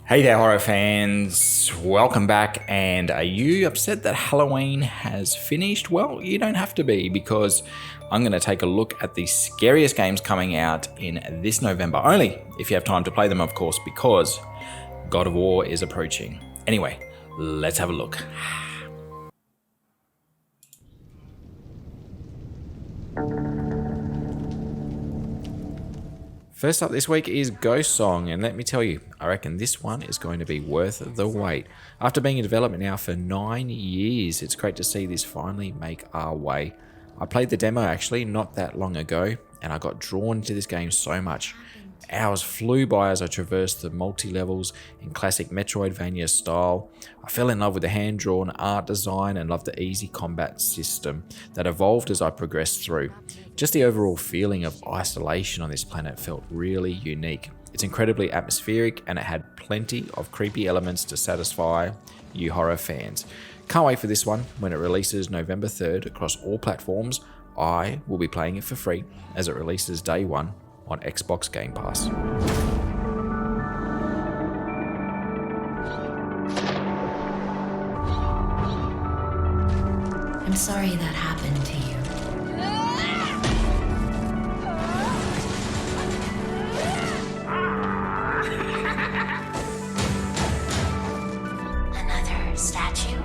Hey there, horror fans. Welcome back. And are you upset that Halloween has finished? Well, you don't have to be, because I'm going to take a look at the scariest games coming out in this November. Only if you have time to play them, of course, because God of War is approaching. Anyway, let's have a look. First up this week is Ghost Song, and let me tell you, I reckon this one is going to be worth the wait. After being in development now for 9 years, it's great to see this finally make our way. I played the demo actually not that long ago, and I got drawn to this game so much. Hours flew by as I traversed the multi-levels in classic Metroidvania style. I fell in love with the hand-drawn art design and loved the easy combat system that evolved as I progressed through. Just the overall feeling of isolation on this planet felt really unique. It's incredibly atmospheric, and it had plenty of creepy elements to satisfy you horror fans. Can't wait for this one when it releases November 3rd across all platforms. I will be playing it for free as it releases day one on Xbox Game Pass. I'm sorry that happened to you. Another statue?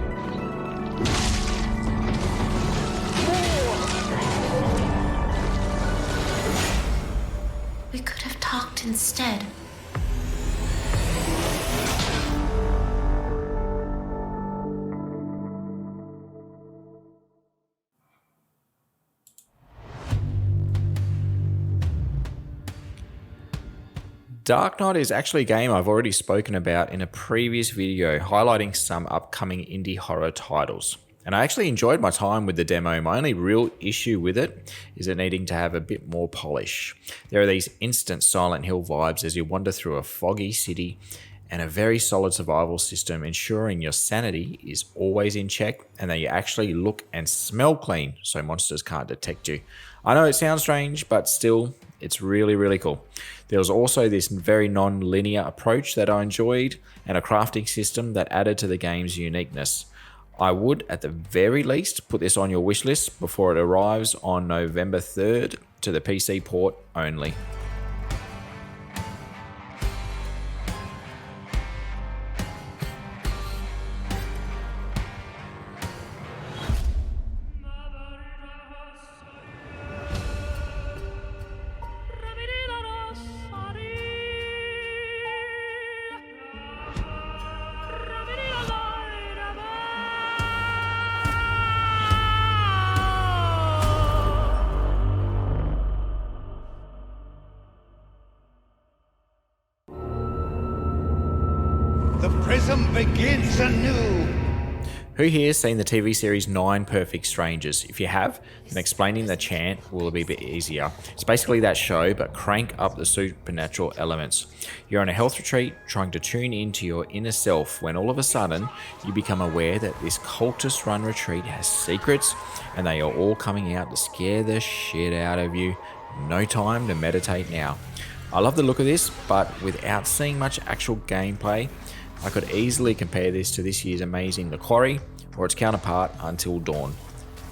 We could have talked instead. Dark Knight is actually a game I've already spoken about in a previous video highlighting some upcoming indie horror titles. And I actually enjoyed my time with the demo. My only real issue with it is it needing to have a bit more polish. There are these instant Silent Hill vibes as you wander through a foggy city, and a very solid survival system ensuring your sanity is always in check and that you actually look and smell clean so monsters can't detect you. I know it sounds strange, but still, it's really, really cool. There was also this very non-linear approach that I enjoyed, and a crafting system that added to the game's uniqueness. I would, at the very least, put this on your wish list before it arrives on November 3rd to the PC port only. The prism begins anew. Who here has seen the TV series 9 Perfect Strangers? If you have, then explaining the chant will be a bit easier. It's basically that show, but crank up the supernatural elements. You're on a health retreat trying to tune into your inner self when all of a sudden you become aware that this cultist run retreat has secrets and they are all coming out to scare the shit out of you. No time to meditate now. I love the look of this, but without seeing much actual gameplay, I could easily compare this to this year's amazing The Quarry or its counterpart Until Dawn.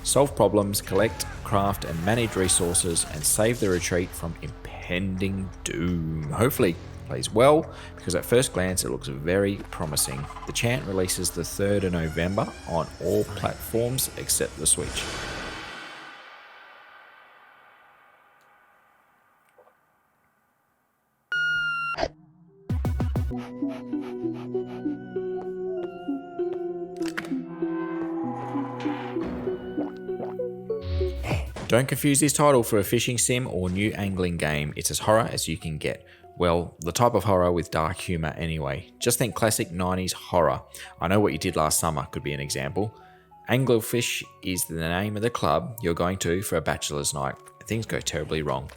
Solve problems, collect, craft and manage resources, and save the retreat from impending doom. Hopefully plays well, because at first glance it looks very promising. The chant releases the 3rd of November on all platforms except the Switch. Don't confuse this title for a fishing sim or new angling game. It's as horror as you can get. Well, the type of horror with dark humour anyway. Just think classic 90s horror. I Know What You Did Last Summer could be an example. Anglerfish is the name of the club you're going to for a bachelor's night. Things go terribly wrong.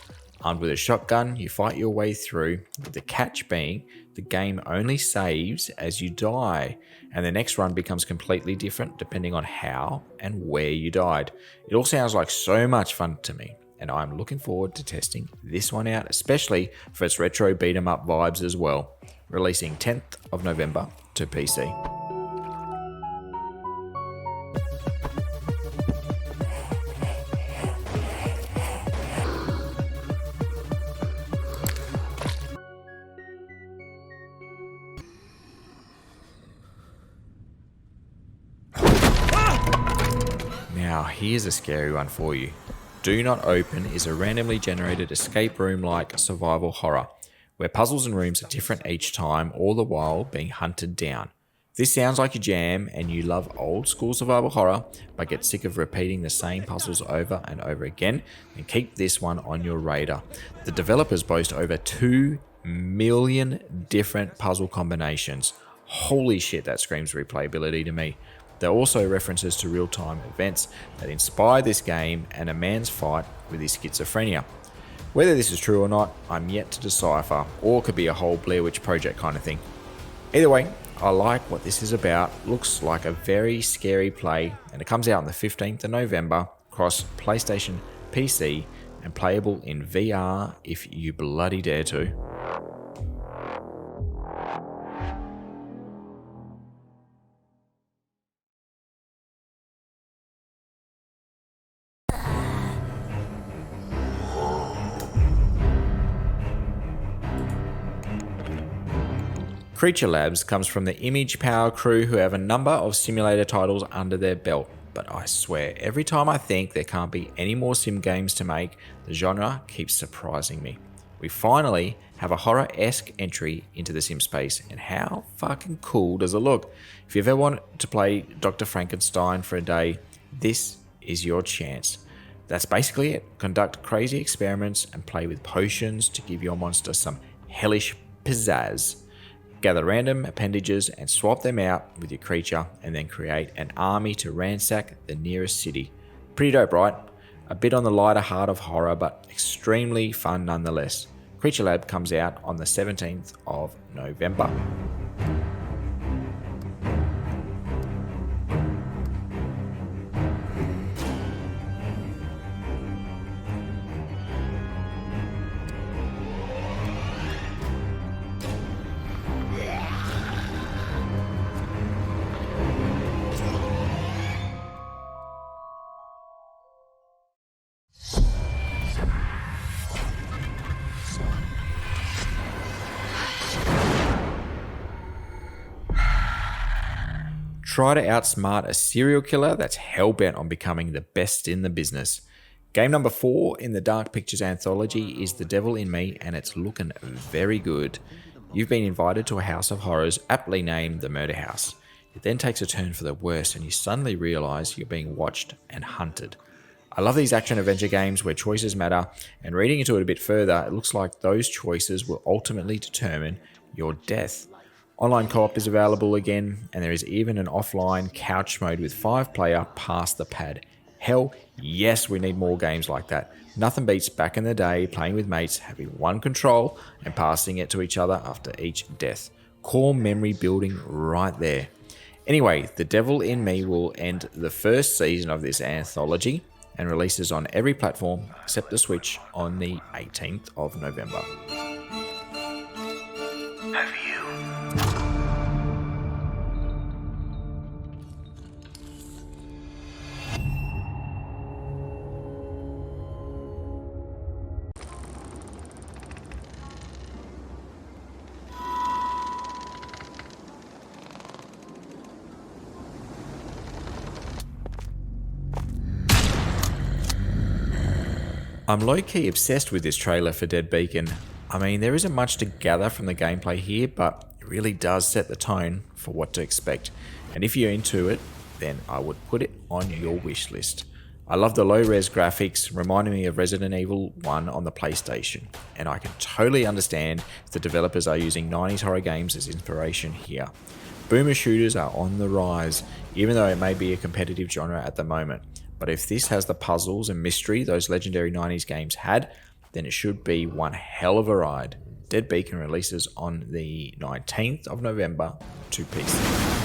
Armed with a shotgun, you fight your way through, with the catch being the game only saves as you die, and the next run becomes completely different depending on how and where you died. It all sounds like so much fun to me, and I'm looking forward to testing this one out, especially for its retro beat 'em up vibes as well. releasing 10th of November to PC. Now, here's a scary one for you. Do Not Open is a randomly generated escape room-like survival horror, where puzzles and rooms are different each time, all the while being hunted down. If this sounds like your jam and you love old school survival horror, but get sick of repeating the same puzzles over and over again, then keep this one on your radar. The developers boast over 2 million different puzzle combinations. Holy shit, that screams replayability to me. There are also references to real-time events that inspire this game and a man's fight with his schizophrenia. Whether this is true or not, I'm yet to decipher, or could be a whole Blair Witch Project kind of thing. Either way, I like what this is about. Looks like a very scary play, and it comes out on the 15th of November across PlayStation, PC, and playable in VR if you bloody dare to. Creature Labs comes from the Image Power crew, who have a number of simulator titles under their belt, but I swear every time I think there can't be any more sim games to make, the genre keeps surprising me. We finally have a horror-esque entry into the sim space, and how fucking cool does it look? If you ever want to play Dr. Frankenstein for a day, this is your chance. That's basically it. Conduct crazy experiments and play with potions to give your monster some hellish pizzazz. Gather random appendages and swap them out with your creature, and then create an army to ransack the nearest city. Pretty dope, right? A bit on the lighter heart of horror, but extremely fun nonetheless. Creature Lab comes out on the 17th of November. Try to outsmart a serial killer that's hell-bent on becoming the best in the business. Game number 4 in the Dark Pictures anthology is The Devil in Me, and it's looking very good. You've been invited to a house of horrors aptly named the Murder House. It then takes a turn for the worse, and you suddenly realise you're being watched and hunted. I love these action-adventure games where choices matter, and reading into it a bit further, it looks like those choices will ultimately determine your death. Online co-op is available again, and there is even an offline couch mode with 5-player Pass the Pad. Hell yes, we need more games like that. Nothing beats back in the day playing with mates, having one control and passing it to each other after each death. Core memory building right there. Anyway, The Devil in Me will end the first season of this anthology and releases on every platform except the Switch on the 18th of November. I'm low-key obsessed with this trailer for Dead Beacon. I mean, there isn't much to gather from the gameplay here, but it really does set the tone for what to expect. And if you're into it, then I would put it on your wish list. I love the low-res graphics, reminding me of Resident Evil 1 on the PlayStation, and I can totally understand if the developers are using 90s horror games as inspiration here. Boomer shooters are on the rise, even though it may be a competitive genre at the moment. But if this has the puzzles and mystery those legendary 90s games had, then it should be one hell of a ride. Dead Beacon releases on the 19th of November to PC.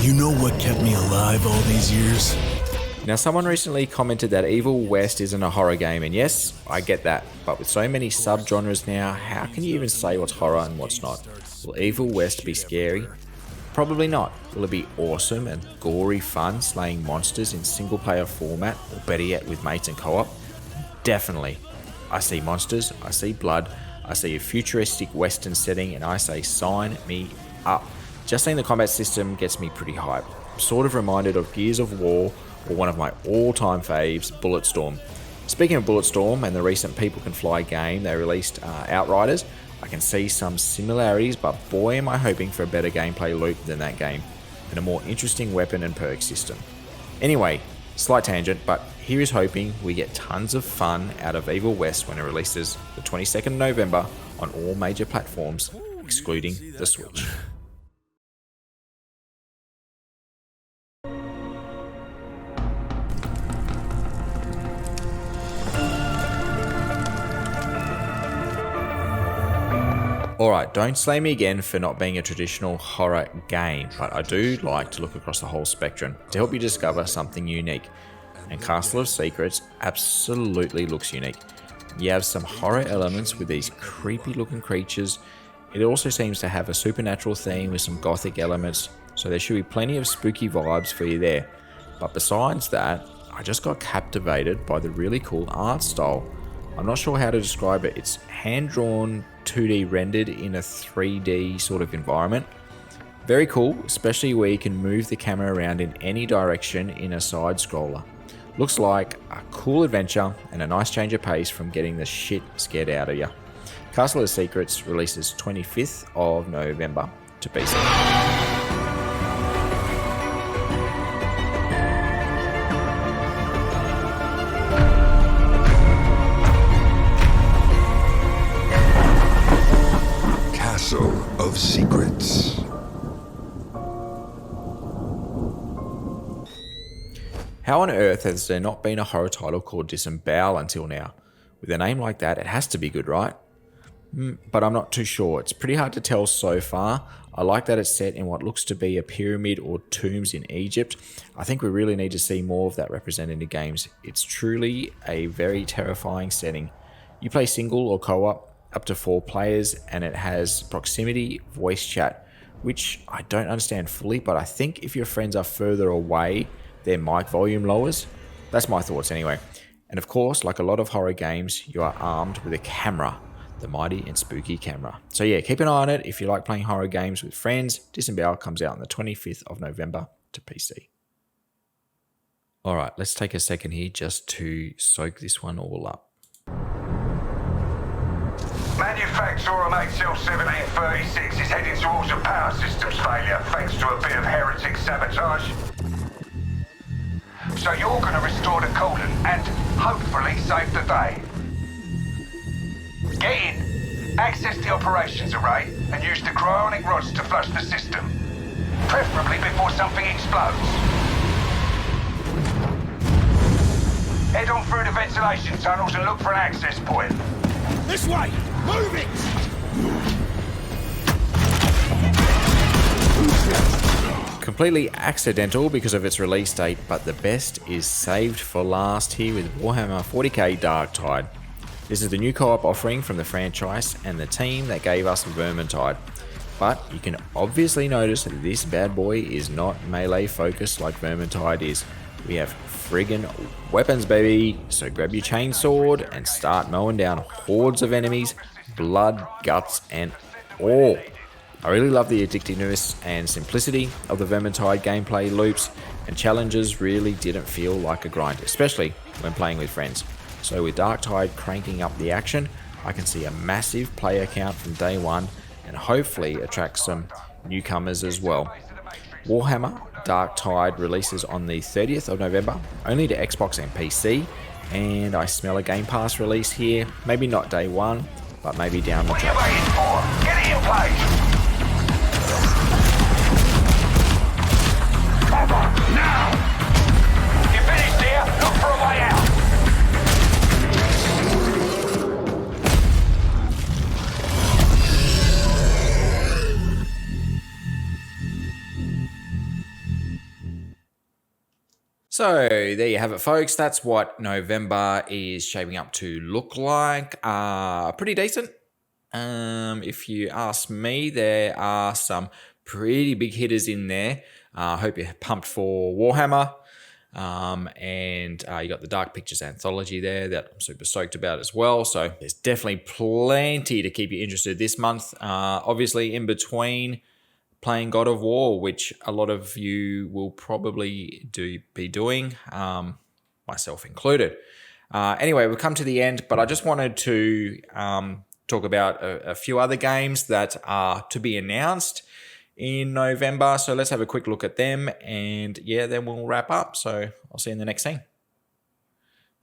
You know what kept me alive all these years? Now, someone recently commented that Evil West isn't a horror game, and yes, I get that, but with so many subgenres now, how can you even say what's horror and what's not? Will Evil West be scary? Probably not. Will it be awesome and gory fun slaying monsters in single player format, or better yet with mates and co-op? Definitely. I see monsters, I see blood, I see a futuristic western setting, and I say sign me up. Just seeing the combat system gets me pretty hyped. I'm sort of reminded of Gears of War, or one of my all-time faves, Bulletstorm. Speaking of Bulletstorm and the recent People Can Fly game they released, Outriders, I can see some similarities, but boy am I hoping for a better gameplay loop than that game, and a more interesting weapon and perk system. Anyway, slight tangent, but here is hoping we get tons of fun out of Evil West when it releases the 22nd of November on all major platforms, excluding the Switch. Alright, don't slay me again for not being a traditional horror game, but I do like to look across the whole spectrum to help you discover something unique. And Castle of Secrets absolutely looks unique. You have some horror elements with these creepy looking creatures. It also seems to have a supernatural theme with some gothic elements, so there should be plenty of spooky vibes for you there. But besides that, I just got captivated by the really cool art style. I'm not sure how to describe it. It's hand-drawn, 2D rendered in a 3D sort of environment. Very cool, especially where you can move the camera around in any direction in a side scroller. Looks like a cool adventure and a nice change of pace from getting the shit scared out of you. Castle of Secrets releases 25th of November to PC. Castle of Secrets. How on earth has there not been a horror title called Disembowel until now? With a name like that, it has to be good, right? But I'm not too sure. It's pretty hard to tell so far. I like that it's set in what looks to be a pyramid or tombs in Egypt. I think we really need to see more of that represented in the games. It's truly a very terrifying setting. You play single or co-op, up to 4 players, and it has proximity voice chat, which I don't understand fully, but I think if your friends are further away, their mic volume lowers. That's my thoughts anyway. And of course, like a lot of horror games, you are armed with a camera, the mighty and spooky camera. So yeah, keep an eye on it if you like playing horror games with friends. Disembowel comes out on the 25th of November to PC. Alright, let's take a second here just to soak this one all up. Manufacturer MHL 1736 is heading towards a power systems failure thanks to a bit of heretic sabotage. So you're going to restore the coolant and hopefully save the day. Get in, access the operations array and use the cryonic rods to flush the system. Preferably before something explodes. Head on through the ventilation tunnels and look for an access point. This way! Move it! Completely accidental because of its release date, but the best is saved for last here with Warhammer 40k Darktide. This is the new co-op offering from the franchise and the team that gave us Vermintide. But you can obviously notice that this bad boy is not melee focused like Vermintide is. We have friggin' weapons, baby. So grab your chainsword and start mowing down hordes of enemies, blood, guts, and all. I really love the addictiveness and simplicity of the Vermintide gameplay loops, and challenges really didn't feel like a grind, especially when playing with friends. So with Darktide cranking up the action, I can see a massive player count from day one and hopefully attract some newcomers as well. Warhammer Darktide releases on the 30th of November, only to Xbox and PC, and I smell a Game Pass release here, maybe not day one, but maybe down the track. What are you waiting for? Get it in place! Now! You finished here? Look for a way out! So there you have it, folks. That's what November is shaping up to look like. Pretty decent. If you ask me, there are some pretty big hitters in there. I hope you're pumped for Warhammer. And you got the Dark Pictures anthology there that I'm super stoked about as well. So there's definitely plenty to keep you interested this month. Obviously, in between playing God of War, which a lot of you will probably be doing, myself included. Anyway, we've come to the end, but I just wanted to talk about a few other games that are to be announced in November. So let's have a quick look at them, and yeah, then we'll wrap up. So I'll see you in the next scene.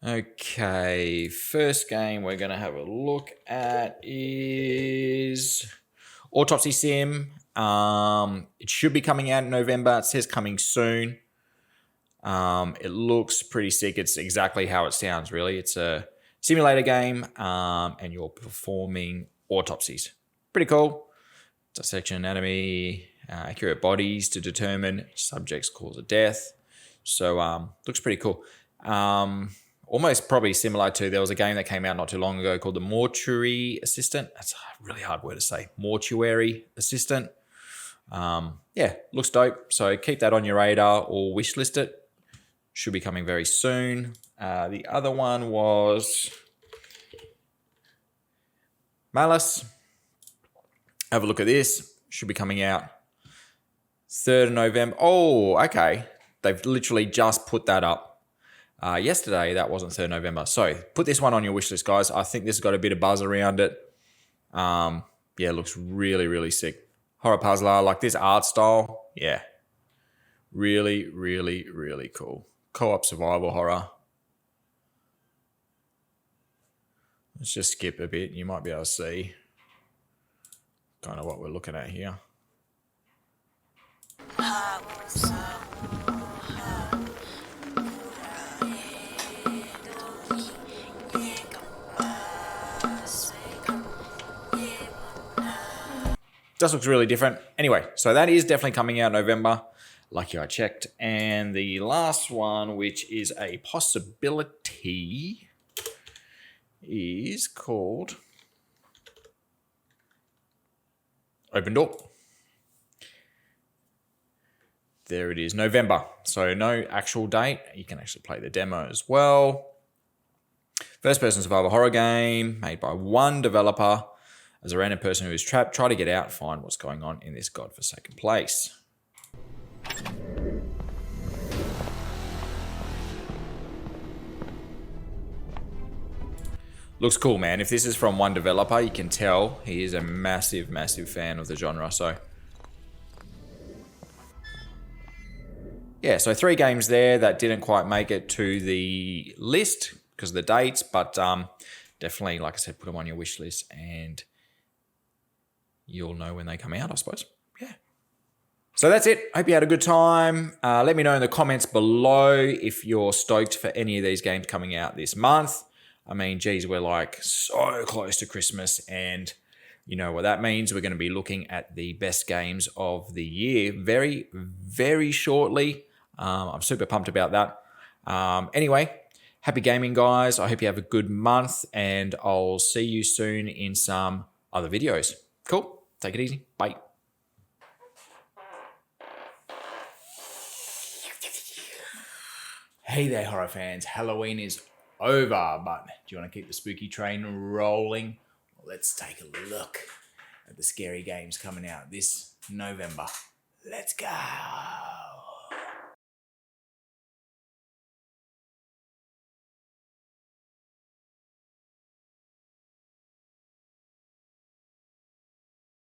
Okay, first game we're going to have a look at is Autopsy Sim. It should be coming out in November. It says coming soon. It looks pretty sick. It's exactly how it sounds, really. It's a simulator game, and you're performing autopsies. Pretty cool. Dissection anatomy, accurate bodies to determine subject's cause of death. So looks pretty cool. Almost probably similar to, there was a game that came out not too long ago called the Mortuary Assistant. That's a really hard word to say. Mortuary Assistant. Yeah, looks dope. So keep that on your radar or wishlist it. Should be coming very soon. The other one was Malice. Have a look at this. Should be coming out 3rd of November. Oh, okay. They've literally just put that up. Yesterday, that wasn't 3rd November. So put this one on your wish list, guys. I think this has got a bit of buzz around it. Yeah, it looks really, really sick. Horror puzzler, like this art style. Yeah. Really, really, really cool. Co-op survival horror. Let's just skip a bit. You might be able to see kind of what we're looking at here. Just looks really different. Anyway, so that is definitely coming out in November. Lucky I checked. And the last one, which is a possibility, is called Open Door. There it is, November. So no actual date. You can actually play the demo as well. First-person survival horror game made by one developer. As a random person who is trapped, try to get out and find what's going on in this godforsaken place. Looks cool, man. If this is from one developer, you can tell he is a massive, massive fan of the genre. So yeah, so 3 games there that didn't quite make it to the list because of the dates, but definitely, like I said, put them on your wish list and you'll know when they come out, I suppose. Yeah. So that's it. Hope you had a good time. Let me know in the comments below if you're stoked for any of these games coming out this month. I mean, geez, we're like so close to Christmas, and you know what that means. We're going to be looking at the best games of the year very, very shortly. I'm super pumped about that. Anyway, happy gaming, guys. I hope you have a good month, and I'll see you soon in some other videos. Cool. Take it easy. Bye. Hey there, horror fans. Halloween is over, but do you want to keep the spooky train rolling? Well, let's take a look at the scary games coming out this November. Let's go.